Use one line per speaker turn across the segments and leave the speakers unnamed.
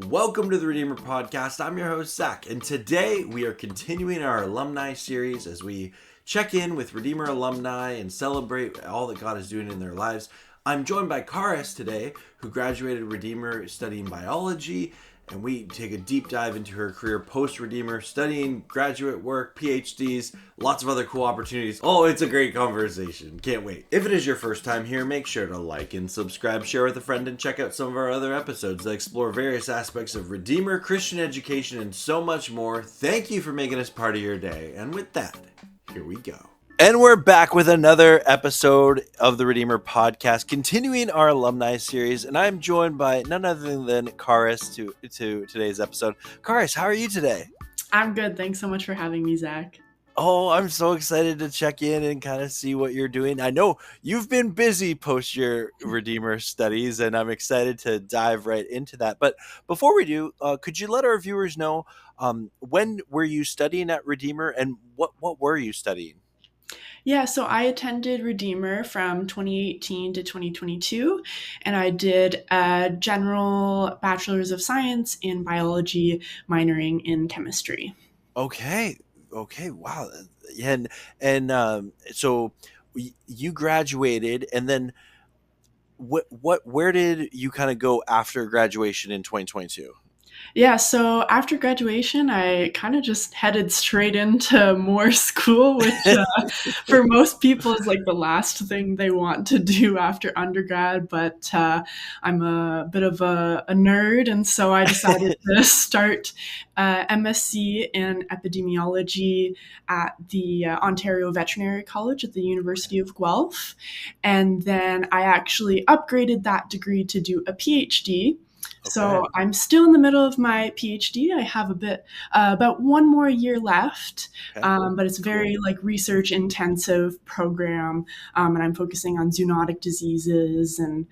Welcome to the Redeemer Podcast. I'm your host, Zach, and today we are continuing our alumni series as we check in with Redeemer alumni and celebrate all that God is doing in their lives. I'm joined by Carys today, who graduated Redeemer studying biology, and we take a deep dive into her career post-Redeemer, studying graduate work, PhDs, lots of other cool opportunities. Oh, it's a great conversation. Can't wait. If it is your first time here, make sure to like and subscribe, share with a friend, and check out some of our other episodes that explore various aspects of Redeemer, Christian education, and so much more. Thank you for making us part of your day. And with that, here we go. And we're back with another episode of the Redeemer Podcast, continuing our alumni series. And I'm joined by none other than Carys to today's episode. Carys, how are you today?
I'm good. Thanks so much for having me, Zach.
Oh, I'm so excited to check in and kind of see what you're doing. I know you've been busy post your Redeemer studies, and I'm excited to dive right into that. But before we do, could you let our viewers know when were you studying at Redeemer, and what were you studying?
Yeah, so I attended Redeemer from 2018 to 2022, and I did a general bachelor's of science in biology, minoring in chemistry.
Okay, wow, so you graduated, and then where did you kind of go after graduation in 2022?
Yeah, so after graduation, I kind of just headed straight into more school, which for most people is like the last thing they want to do after undergrad. But I'm a bit of a nerd, and so I decided to start MSc in epidemiology at the Ontario Veterinary College at the University of Guelph. And then I actually upgraded that degree to do a PhD. So I'm still in the middle of my PhD. I have about one more year left, but it's a very research intensive program, and I'm focusing on zoonotic diseases, and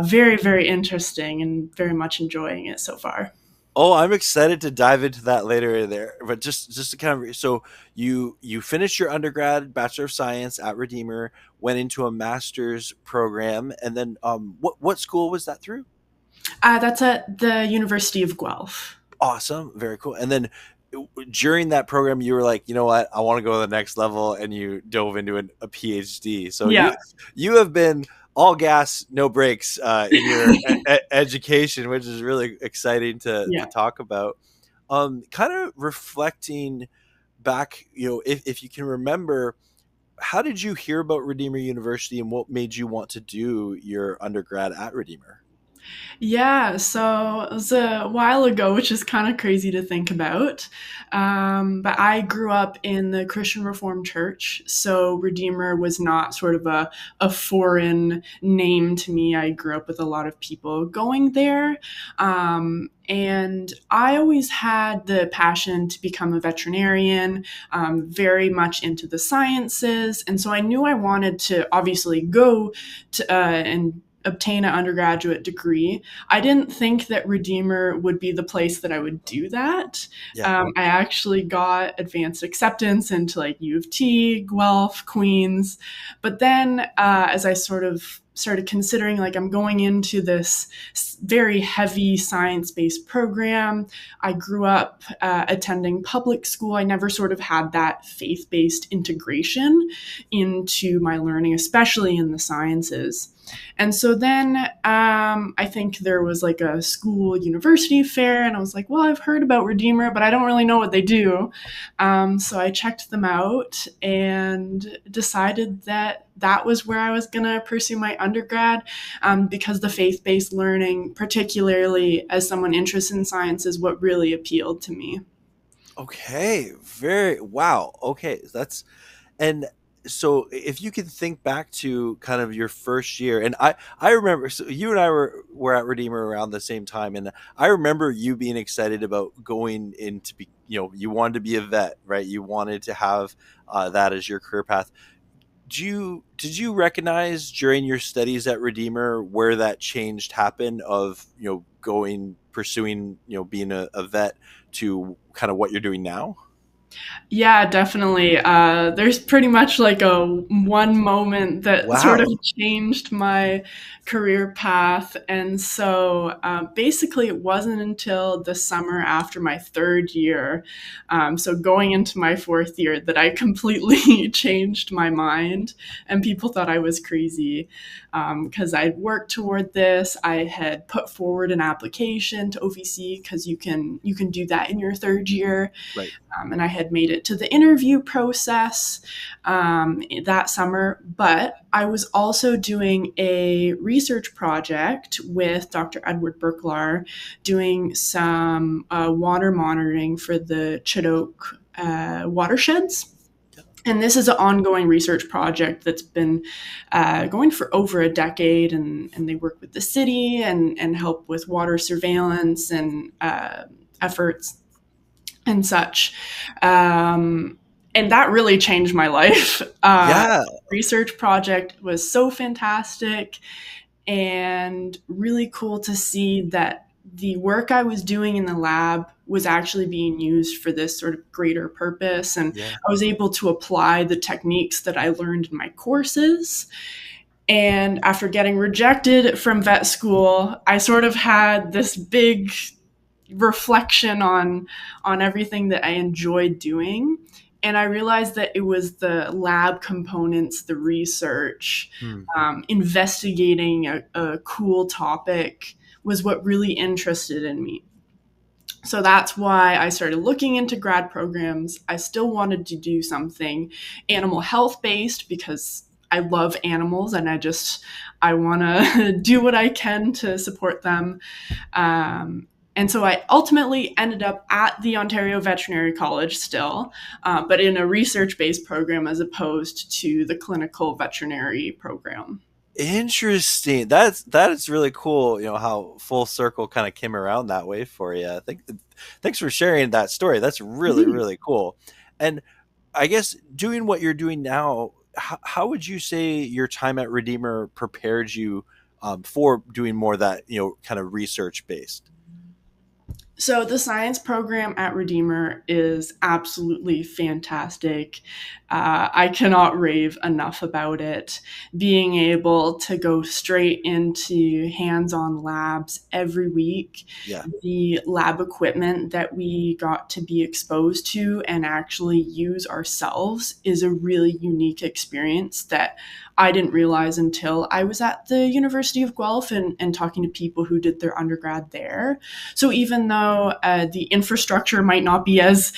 very, very interesting, and very much enjoying it so far.
Oh, I'm excited to dive into that later there. But just to kind of, so you finished your undergrad Bachelor of Science at Redeemer, went into a master's program, and then what school was that through?
That's at the University of Guelph.
Awesome. Very cool. And then during that program, you were like, you know what, I want to go to the next level, and you dove into a PhD. So
yeah.
you have been all gas, no brakes in your education, which is really exciting to talk about. Kind of reflecting back, if you can remember, how did you hear about Redeemer University, and what made you want to do your undergrad at Redeemer?
Yeah, so it was a while ago, which is kind of crazy to think about. But I grew up in the Christian Reformed Church, so Redeemer was not sort of a foreign name to me. I grew up with a lot of people going there. And I always had the passion to become a veterinarian, very much into the sciences. And so I knew I wanted to obviously go to and obtain an undergraduate degree. I didn't think that Redeemer would be the place that I would do that. I actually got advanced acceptance into U of T, Guelph, Queens. But then as I sort of started considering I'm going into this very heavy science-based program. I grew up attending public school. I never sort of had that faith-based integration into my learning, especially in the sciences. And so then I think there was a school university fair, and I was like, well, I've heard about Redeemer, but I don't really know what they do. So I checked them out and decided that was where I was going to pursue my undergrad, because the faith-based learning, particularly as someone interested in science, is what really appealed to me.
Okay, wow. Okay, and so if you can think back to kind of your first year, and I remember, so you and I were at Redeemer around the same time, and I remember you being excited about going into you wanted to be a vet, right? You wanted to have that as your career path. Did you recognize during your studies at Redeemer where that change happened of pursuing being a vet to kind of what you're doing now?
Yeah, definitely. There's pretty much like a one moment that sort of
Wow.
changed my career path. And so basically, it wasn't until the summer after my third year, so going into my fourth year, that I completely changed my mind. And people thought I was crazy because I'd worked toward this. I had put forward an application to OVC because you can do that in your third year,
Right.
and I had made it to the interview process that summer. But I was also doing a research project with Dr. Edward Berklar, doing some water monitoring for the Chinook watersheds. And this is an ongoing research project that's been going for over a decade, and they work with the city and help with water surveillance and efforts and such. And that really changed my life.
Yeah.
Research project was so fantastic and really cool to see that the work I was doing in the lab was actually being used for this sort of greater purpose. And
Yeah.
I was able to apply the techniques that I learned in my courses. And after getting rejected from vet school, I sort of had this big reflection on everything that I enjoyed doing. And I realized that it was the lab components, the research,
Hmm.
investigating a cool topic was what really interested in me. So that's why I started looking into grad programs. I still wanted to do something animal health based because I love animals and I want to do what I can to support them. And so I ultimately ended up at the Ontario Veterinary College still, but in a research based program as opposed to the clinical veterinary program.
Interesting. That is really cool. How full circle kind of came around that way for you. I think. Thanks for sharing that story. That's really
Mhm.
really cool. And I guess doing what you're doing now, how would you say your time at Redeemer prepared you for doing more of that kind of research based?
So the science program at Redeemer is absolutely fantastic. I cannot rave enough about it. Being able to go straight into hands-on labs every week,
Yeah.
the lab equipment that we got to be exposed to and actually use ourselves is a really unique experience that I didn't realize until I was at the University of Guelph and talking to people who did their undergrad there. So even though the infrastructure might not be as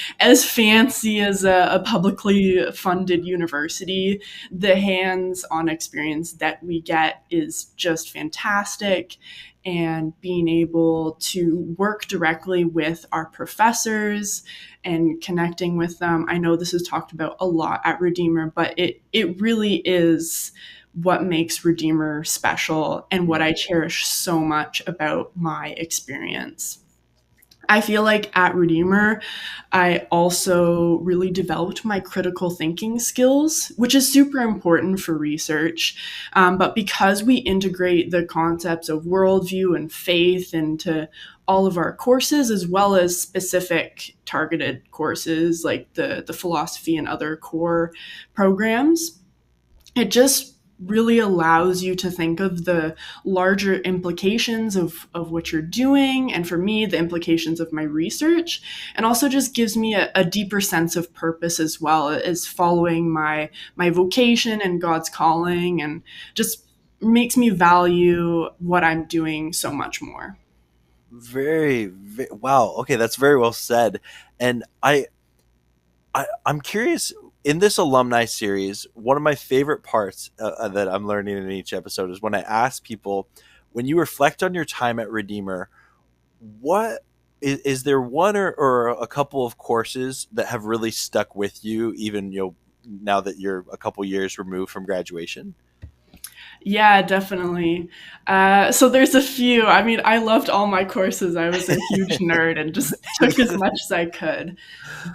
fancy as a publicly funded university, the hands-on experience that we get is just fantastic. And being able to work directly with our professors and connecting with them. I know this is talked about a lot at Redeemer, but it really is what makes Redeemer special and what I cherish so much about my experience. I feel like at Redeemer, I also really developed my critical thinking skills, which is super important for research. But because we integrate the concepts of worldview and faith into all of our courses, as well as specific targeted courses like the philosophy and other core programs, it just really allows you to think of the larger implications of what you're doing, and for me the implications of my research, and also just gives me a deeper sense of purpose as well as following my vocation and God's calling, and just makes me value what I'm doing so much more.
Wow. Okay, that's very well said. And I'm curious, in this alumni series, one of my favorite parts that I'm learning in each episode is when I ask people, when you reflect on your time at Redeemer, what is there one or a couple of courses that have really stuck with you, even now that you're a couple years removed from graduation?
Yeah, definitely. So there's a few. I mean, I loved all my courses. I was a huge nerd and just took as much as I could.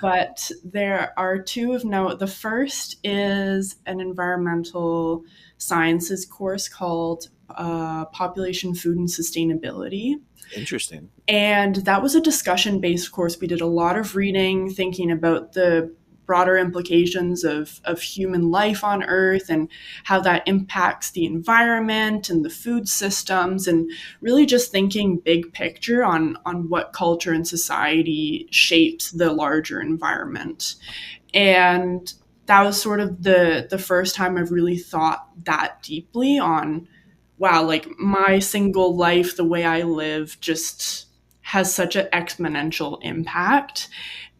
But there are two of note. The first is an environmental sciences course called Population, Food, and Sustainability.
Interesting.
And that was a discussion based course. We did a lot of reading, thinking about the broader implications of human life on Earth and how that impacts the environment and the food systems, and really just thinking big picture on what culture and society shapes the larger environment. And that was sort of the first time I've really thought that deeply on, wow, like my single life, the way I live just has such an exponential impact.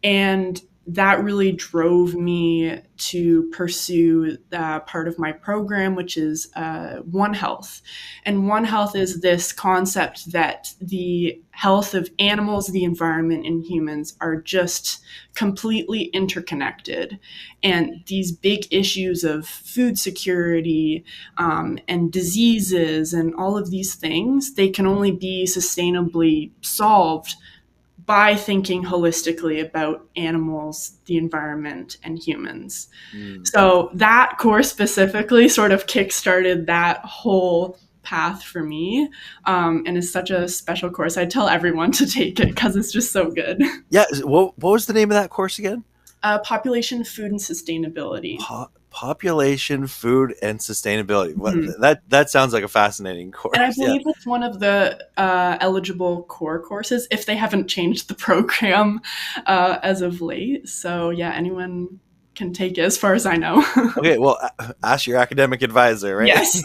And that really drove me to pursue part of my program, which is One Health. And One Health is this concept that the health of animals, the environment, and humans are just completely interconnected. And these big issues of food security and diseases and all of these things, they can only be sustainably solved by thinking holistically about animals, the environment, and humans.
Mm.
So that course specifically sort of kickstarted that whole path for me, and is such a special course. I tell everyone to take it because it's just so good.
Yeah. What was the name of that course again?
Population, food, and sustainability.
Population, food, and sustainability.
Mhm.
That sounds like a fascinating
And I
course. Yeah.
believe it's one of the eligible core courses if they haven't changed the program as of late. So, yeah, anyone can take it as far as I know.
Okay. Well, ask your academic advisor, right?
Yes.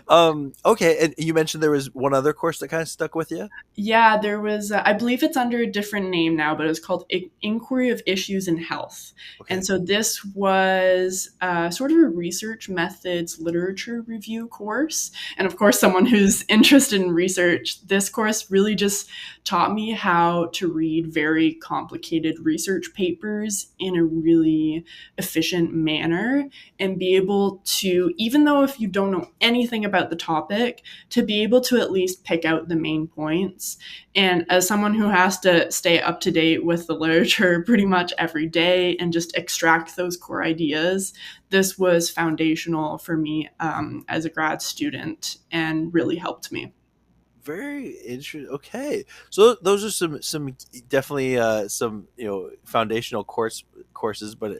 Okay. And you mentioned there was one other course that kind of stuck with you.
Yeah, there was, I believe it's under a different name now, but it was called Inquiry of Issues in Health. And
Okay.
so this was sort of a research methods literature review course. And of course, someone who's interested in research, this course really just taught me how to read very complicated research papers in a really efficient manner and be able to, even though if you don't know anything about the topic, to be able to at least pick out the main points. And as someone who has to stay up to date with the literature pretty much every day and just extract those core ideas, this was foundational for me as a grad student and really helped me.
Very interesting. Okay, so those are some definitely some foundational courses, but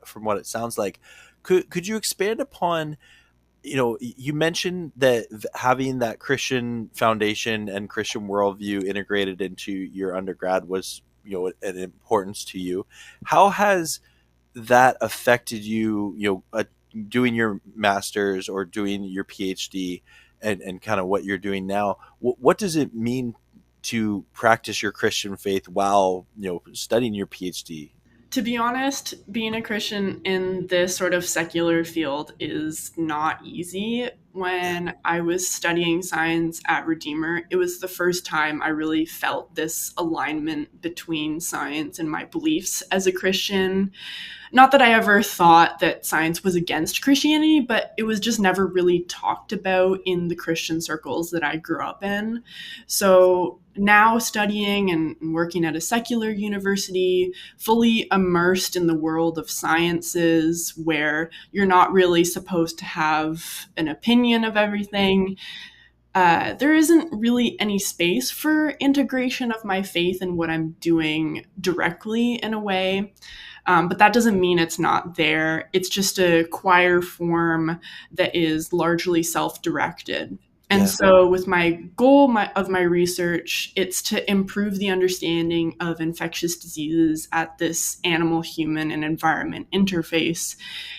from what it sounds like, could you expand upon, you mentioned that having that Christian foundation and Christian worldview integrated into your undergrad was, an importance to you. How has that affected you, doing your master's or doing your PhD, and kind of what you're doing now? What does it mean to practice your Christian faith while, studying your PhD?
To be honest, being a Christian in this sort of secular field is not easy.
Yeah.
When I was studying science at Redeemer, it was the first time I really felt this alignment between science and my beliefs as a Christian. Not that I ever thought that science was against Christianity, but it was just never really talked about in the Christian circles that I grew up in. So now studying and working at a secular university, fully immersed in the world of sciences where you're not really supposed to have an opinion of everything, there isn't really any space for integration of my faith in what I'm doing directly in a way. But that doesn't mean it's not there. It's just a choir form that is largely self directed. And
Yeah.
so, with my goal of my research, it's to improve the understanding of infectious diseases at this animal, human, and environment interface.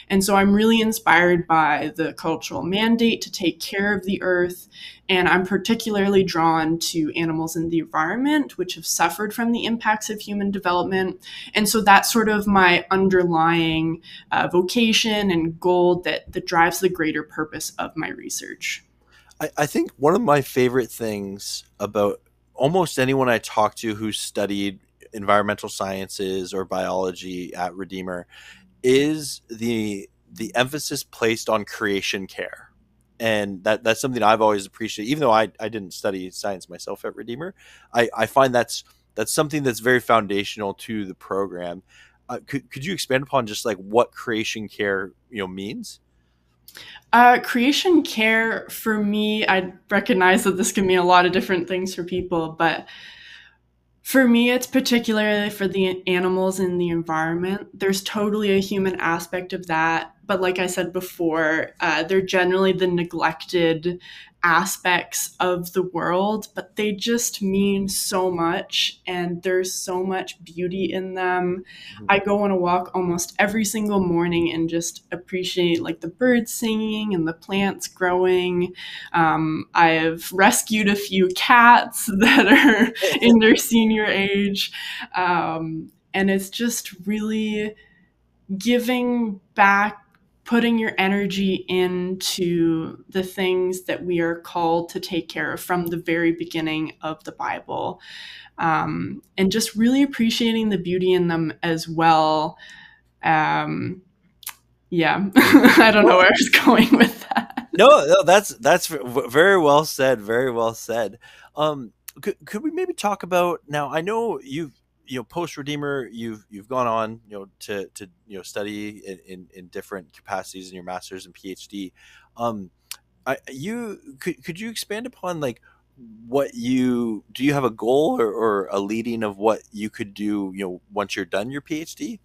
And so, I'm really inspired by the cultural mandate to take care of the earth. And I'm particularly drawn to animals in the environment, which have suffered from the impacts of human development. And so that's sort of my underlying vocation and goal that drives the greater purpose of my research.
I think one of my favorite things about almost anyone I talk to who's studied environmental sciences or biology at Redeemer is the emphasis placed on creation care. And that's something I've always appreciated. Even though I didn't study science myself at Redeemer, I find that's something that's very foundational to the program. Could you expand upon just like what creation care means?
Creation care for me, I recognize that this can mean a lot of different things for people, but for me, it's particularly for the animals in the environment. There's totally a human aspect of that. But like I said before, they're generally the neglected aspects of the world, but they just mean so much and there's so much beauty in them.
Mhm.
I go on a walk almost every single morning and just appreciate like the birds singing and the plants growing. I've rescued a few cats that are in their senior age. And it's just really giving back, putting your energy into the things that we are called to take care of from the very beginning of the Bible. And just really appreciating the beauty in them as well. Um, yeah, I don't know where I was going with that.
No, that's very well said. Very well said. Could we maybe talk about now? I know post Redeemer, you've gone on to study in different capacities in your master's and PhD. Um, could you expand upon like what you do? You have a goal or a leading of what you could do? Once you're done your PhD.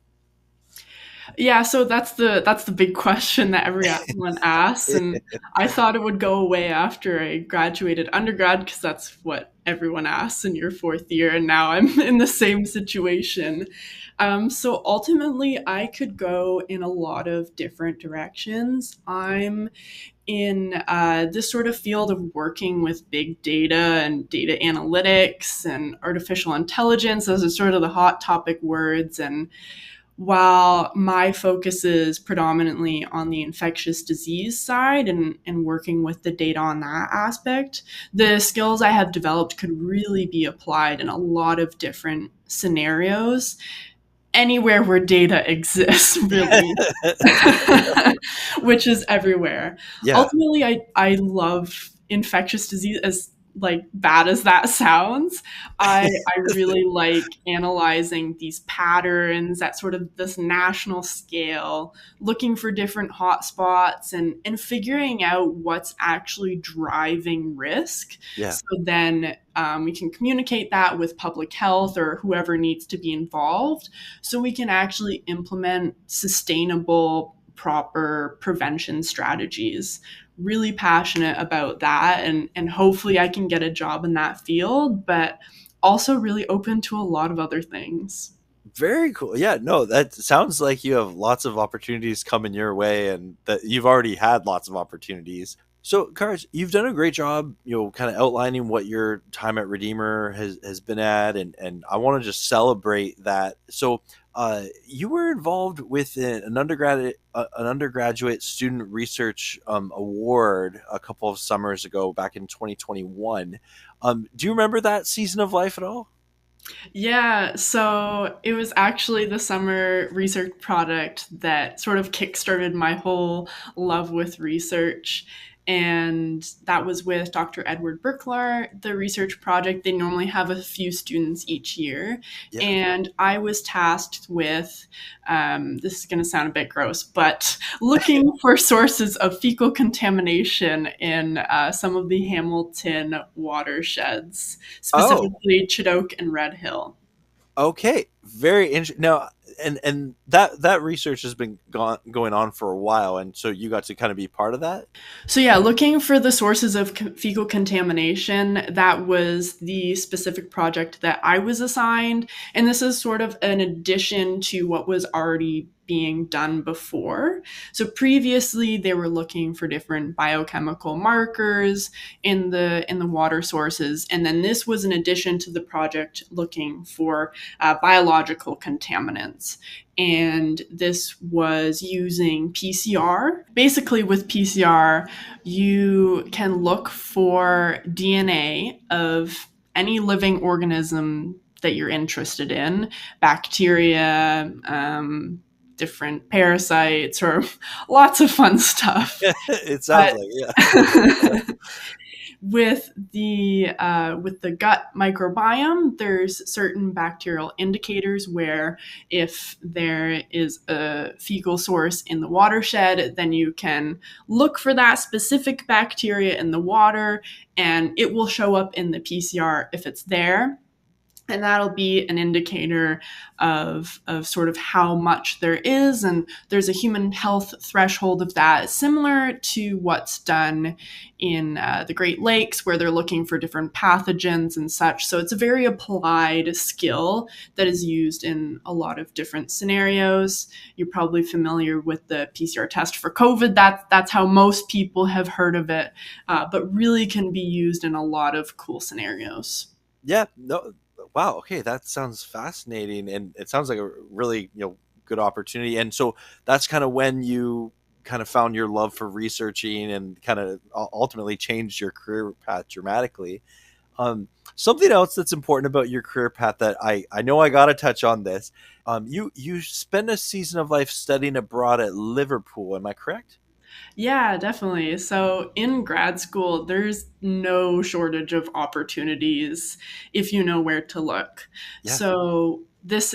Yeah, so that's the big question that everyone asks, and I thought it would go away after I graduated undergrad because that's what everyone asks in your fourth year, and now I'm in the same situation. So ultimately, I could go in a lot of different directions. I'm in this sort of field of working with big data and data analytics and artificial intelligence. Those are sort of the hot topic words, and while my focus is predominantly on the infectious disease side and working with the data on that aspect, the skills I have developed could really be applied in a lot of different scenarios, anywhere where data exists, really, which is everywhere.
Yeah.
Ultimately, I love infectious disease, as like bad as that sounds. I really like analyzing these patterns at sort of this national scale, looking for different hotspots and figuring out what's actually driving risk.
Yeah.
So then we can communicate that with public health or whoever needs to be involved so we can actually implement sustainable, proper prevention strategies. Really passionate about that, and hopefully I can get a job in that field, but also really open to a lot of other things.
Very cool. Yeah, no, that sounds like you have lots of opportunities coming your way and that you've already had lots of opportunities. So, Carys, you've done a great job, kind of outlining what your time at Redeemer has been at, and I want to just celebrate that. So, you were involved with an undergraduate student research award a couple of summers ago, back in 2021. Do you remember that season of life at all?
Yeah, so it was actually the summer research project that sort of kickstarted my whole love with research. And that was with Dr. Edward Berklar, the research project. They normally have a few students each year.
Yeah.
And I was tasked with, this is going to sound a bit gross, but looking for sources of fecal contamination in some of the Hamilton watersheds,
Oh,
specifically Chinook and Red Hill.
okay, very interesting. Now, and that research has been going on for a while, and so you got to kind of be part of that.
So yeah, looking for the sources of fecal contamination, that was the specific project that I was assigned, and this is sort of an addition to what was already being done before. So previously they were looking for different biochemical markers in the water sources, and then this was an addition to the project looking for biological contaminants, and this was using PCR. Basically, with PCR, you can look for DNA of any living organism that you're interested in, bacteria, different parasites, or lots of fun stuff.
It sounds
But
like, yeah.
With the gut microbiome, there's certain bacterial indicators where if there is a fecal source in the watershed, then you can look for that specific bacteria in the water, and it will show up in the PCR if it's there, and that'll be an indicator of sort of how much there is. And there's a human health threshold of that, similar to what's done in the Great Lakes, where they're looking for different pathogens and such. So it's a very applied skill that is used in a lot of different scenarios. You're probably familiar with the PCR test for COVID. That's how most people have heard of it, but really can be used in a lot of cool scenarios.
Yeah, no, wow, okay, that sounds fascinating, and it sounds like a really, good opportunity. And so that's kind of when you kind of found your love for researching and kind of ultimately changed your career path dramatically. Something else that's important about your career path that I know I got to touch on this. You spend a season of life studying abroad at Liverpool. Am I correct?
Yeah, definitely. So in grad school, there's no shortage of opportunities if you know where to look.
Yeah.
So this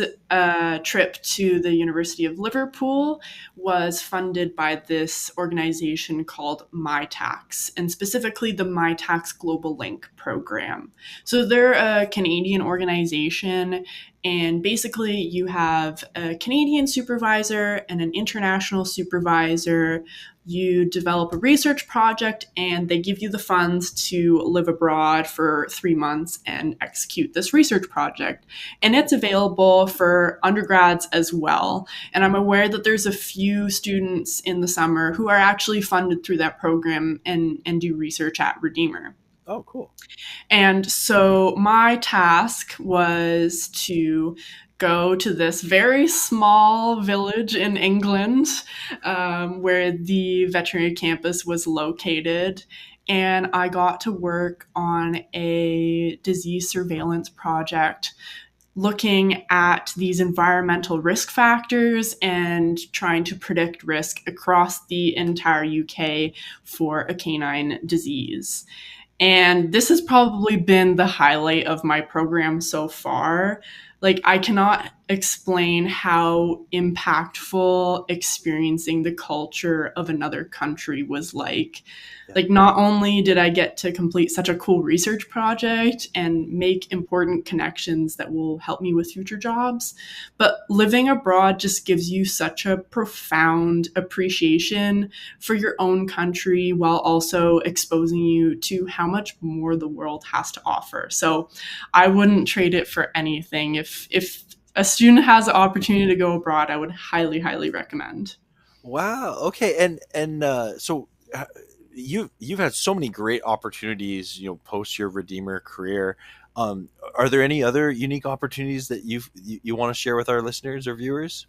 trip to the University of Liverpool was funded by this organization called MyTax, and specifically the MyTax Global Link program. So they're a Canadian organization, and basically you have a Canadian supervisor and an international supervisor. You develop a research project and they give you the funds to live abroad for 3 months and execute this research project. And it's available for undergrads as well. And I'm aware that there's a few students in the summer who are actually funded through that program and do research at Redeemer.
Oh, cool.
And so my task was to go to this very small village in England, where the veterinary campus was located. And I got to work on a disease surveillance project looking at these environmental risk factors and trying to predict risk across the entire UK for a canine disease. And this has probably been the highlight of my program so far. Like, I cannot explain how impactful experiencing the culture of another country was like.
Yeah.
Like, not only did I get to complete such a cool research project and make important connections that will help me with future jobs, but living abroad just gives you such a profound appreciation for your own country while also exposing you to how much more the world has to offer. So I wouldn't trade it for anything. If a student has the opportunity to go abroad, I would highly recommend.
Wow. Okay. And you've had so many great opportunities, post your Redeemer career. Are there any other unique opportunities that you want to share with our listeners or viewers?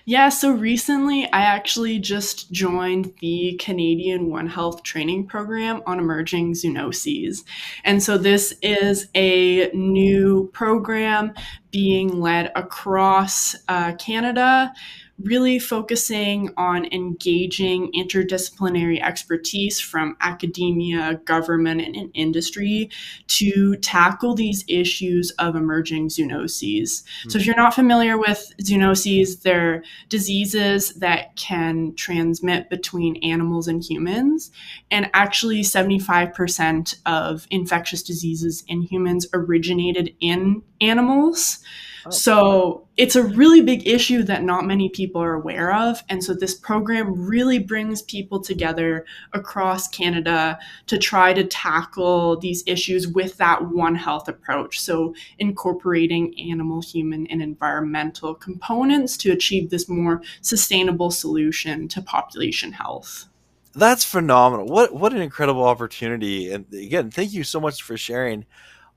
Yeah, so recently I actually just joined the Canadian One Health training program on emerging zoonoses. And so this is a new program being led across Canada, really focusing on engaging interdisciplinary expertise from academia, government, and industry to tackle these issues of emerging zoonoses. So, if you're not familiar with zoonoses, they're diseases that can transmit between animals and humans. And actually, 75% of infectious diseases in humans originated in animals.
Oh.
So it's a really big issue that not many people are aware of. And so this program really brings people together across Canada to try to tackle these issues with that One Health approach. So incorporating animal, human, and environmental components to achieve this more sustainable solution to population health.
That's phenomenal. What an incredible opportunity. And again, thank you so much for sharing.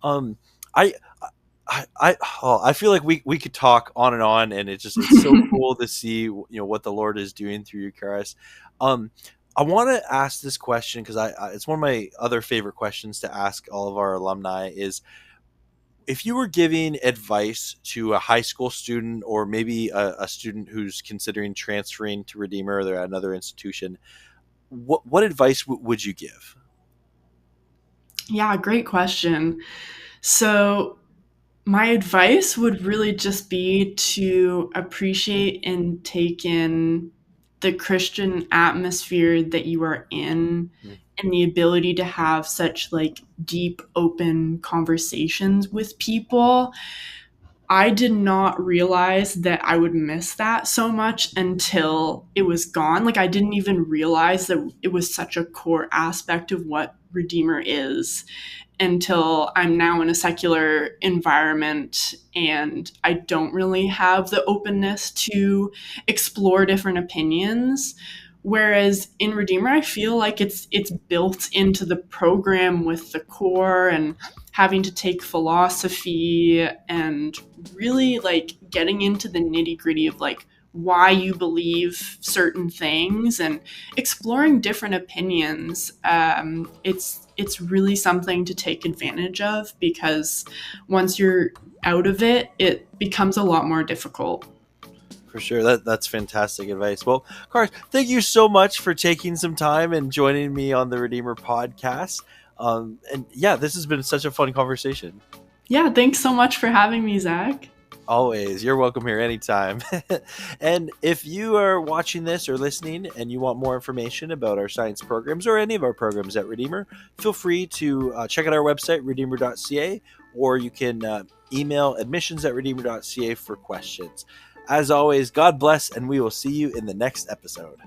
Um, I I feel like we could talk on and on, and it's so cool to see what the Lord is doing through you, Karis. Um, I want to ask this question because it's one of my other favorite questions to ask all of our alumni is if you were giving advice to a high school student or maybe a student who's considering transferring to Redeemer or another institution, what advice would you give?
Yeah, great question. So, my advice would really just be to appreciate and take in the Christian atmosphere that you are in
Mm.
and the ability to have such like deep open conversations with people. I did not realize that I would miss that so much until it was gone. Like, I didn't even realize that it was such a core aspect of what Redeemer is until I'm now in a secular environment and I don't really have the openness to explore different opinions. Whereas in Redeemer, I feel like it's built into the program with the core and having to take philosophy and really like getting into the nitty gritty of like why you believe certain things and exploring different opinions. It's really something to take advantage of because once you're out of it, it becomes a lot more difficult.
For sure. That's fantastic advice. Well, Carys, thank you so much for taking some time and joining me on the Redeemer podcast. And yeah, this has been such a fun conversation.
Yeah, thanks so much for having me, Zach.
Always. You're welcome here anytime. And if you are watching this or listening and you want more information about our science programs or any of our programs at Redeemer, feel free to check out our website, redeemer.ca, or you can email admissions@redeemer.ca for questions. As always, God bless, and we will see you in the next episode.